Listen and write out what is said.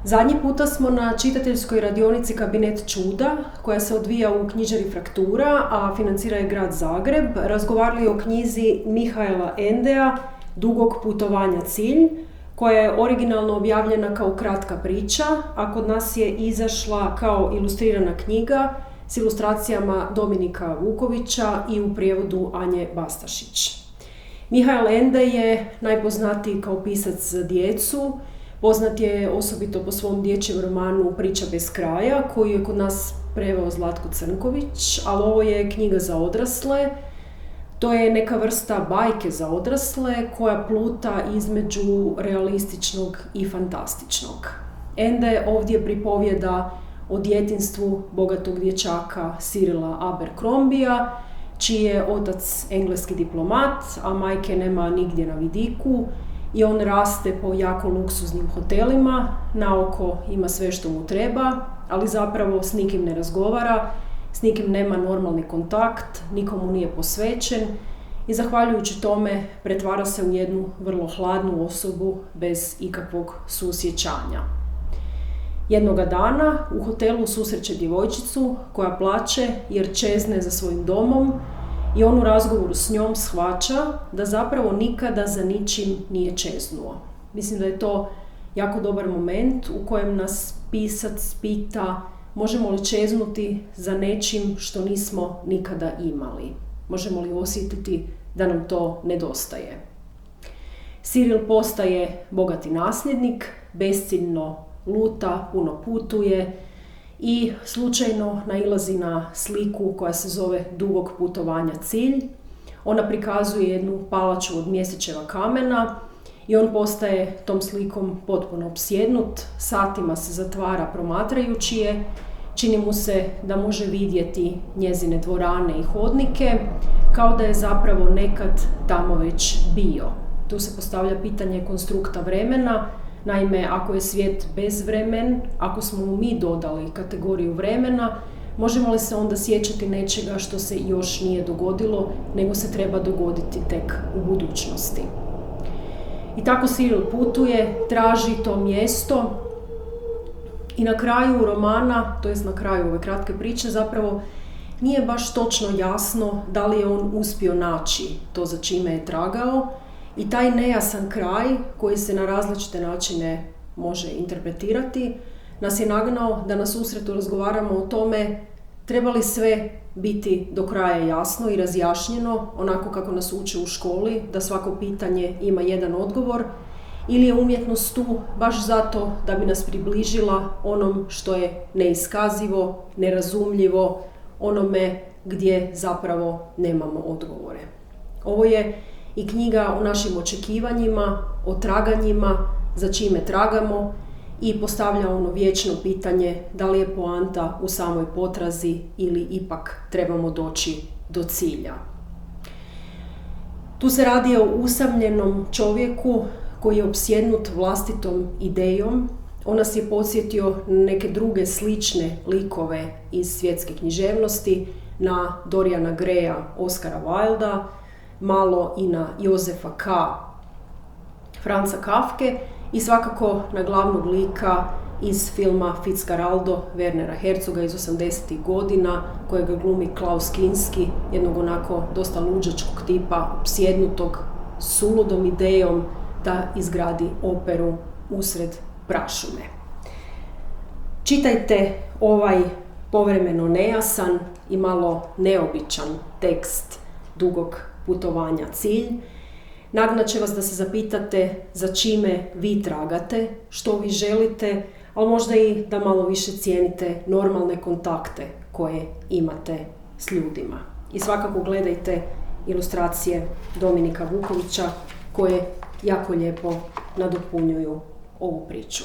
Zadnji puta smo na čitateljskoj radionici Kabinet čuda, koja se odvija u knjižari Fraktura, a financira je grad Zagreb, razgovarali o knjizi Mihaela Endea Dugog putovanja cilj, koja je originalno objavljena kao kratka priča, a kod nas je izašla kao ilustrirana knjiga s ilustracijama Dominika Vukovića i u prijevodu Anje Bastašić. Mihael Ende je najpoznatiji kao pisac za djecu. Poznat je osobito po svom dječjem romanu Priča bez kraja, koju je kod nas preveo Zlatko Crnković, ali ovo je knjiga za odrasle. To je neka vrsta bajke za odrasle koja pluta između realističnog i fantastičnog. Ende ovdje pripovijeda o djetinjstvu bogatog dječaka Cyrila Abercrombija, čiji je otac engleski diplomat, a majke nema nigdje na vidiku, i on raste po jako luksuznim hotelima, naoko ima sve što mu treba, ali zapravo s nikim ne razgovara, s nikim nema normalni kontakt, nikomu nije posvećen i zahvaljujući tome pretvara se u jednu vrlo hladnu osobu bez ikakvog suosjećanja. Jednoga dana u hotelu susreće djevojčicu koja plače jer čezne za svojim domom i on u razgovoru s njom shvaća da zapravo nikada za ničim nije čeznuo. Mislim da je to jako dobar moment u kojem nas pisac pita možemo li čeznuti za nečim što nismo nikada imali. Možemo li osjetiti da nam to nedostaje. Cyril postaje bogati nasljednik, besciljno luta, puno putuje i slučajno nailazi na sliku koja se zove Dugog putovanja cilj. Ona prikazuje jednu palaču od mjesečeva kamena i on postaje tom slikom potpuno opsjednut, satima se zatvara promatrajući je, čini mu se da može vidjeti njezine dvorane i hodnike, kao da je zapravo nekad tamo već bio. Tu se postavlja pitanje konstrukta vremena. Naime, ako je svijet bezvremen, ako smo mu mi dodali kategoriju vremena, možemo li se onda sjećati nečega što se još nije dogodilo, nego se treba dogoditi tek u budućnosti. I tako Cyril putuje, traži to mjesto i na kraju romana, to jest na kraju ove kratke priče, zapravo nije baš točno jasno da li je on uspio naći to za čime je tragao. I taj nejasan kraj, koji se na različite načine može interpretirati, nas je nagnao da na susretu razgovaramo o tome treba li sve biti do kraja jasno i razjašnjeno, onako kako nas uče u školi, da svako pitanje ima jedan odgovor, ili je umjetnost tu baš zato da bi nas približila onom što je neiskazivo, nerazumljivo, onome gdje zapravo nemamo odgovore. Ovo je i knjiga o našim očekivanjima, o traganjima, za čime tragamo i postavlja ono vječno pitanje da li je poanta u samoj potrazi ili ipak trebamo doći do cilja. Tu se radi o usamljenom čovjeku koji je opsjednut vlastitom idejom. On nas je podsjetio na neke druge slične likove iz svjetske književnosti, na Doriana Greya, Oscara Wilda, malo i na Jozefa K. Franza Kafke i svakako na glavnog lika iz filma Fitzcarraldo Wernera Herzoga iz 80. godina, kojega glumi Klaus Kinski, jednog onako dosta luđačkog tipa, opsjednutog suludom idejom da izgradi operu usred prašume. Čitajte ovaj povremeno nejasan i malo neobičan tekst Dugog putovanja cilj. Nagnat će vas da se zapitate za čime vi tragate, što vi želite, ali možda i da malo više cijenite normalne kontakte koje imate s ljudima. I svakako gledajte ilustracije Dominika Vukovića koje jako lijepo nadopunjuju ovu priču.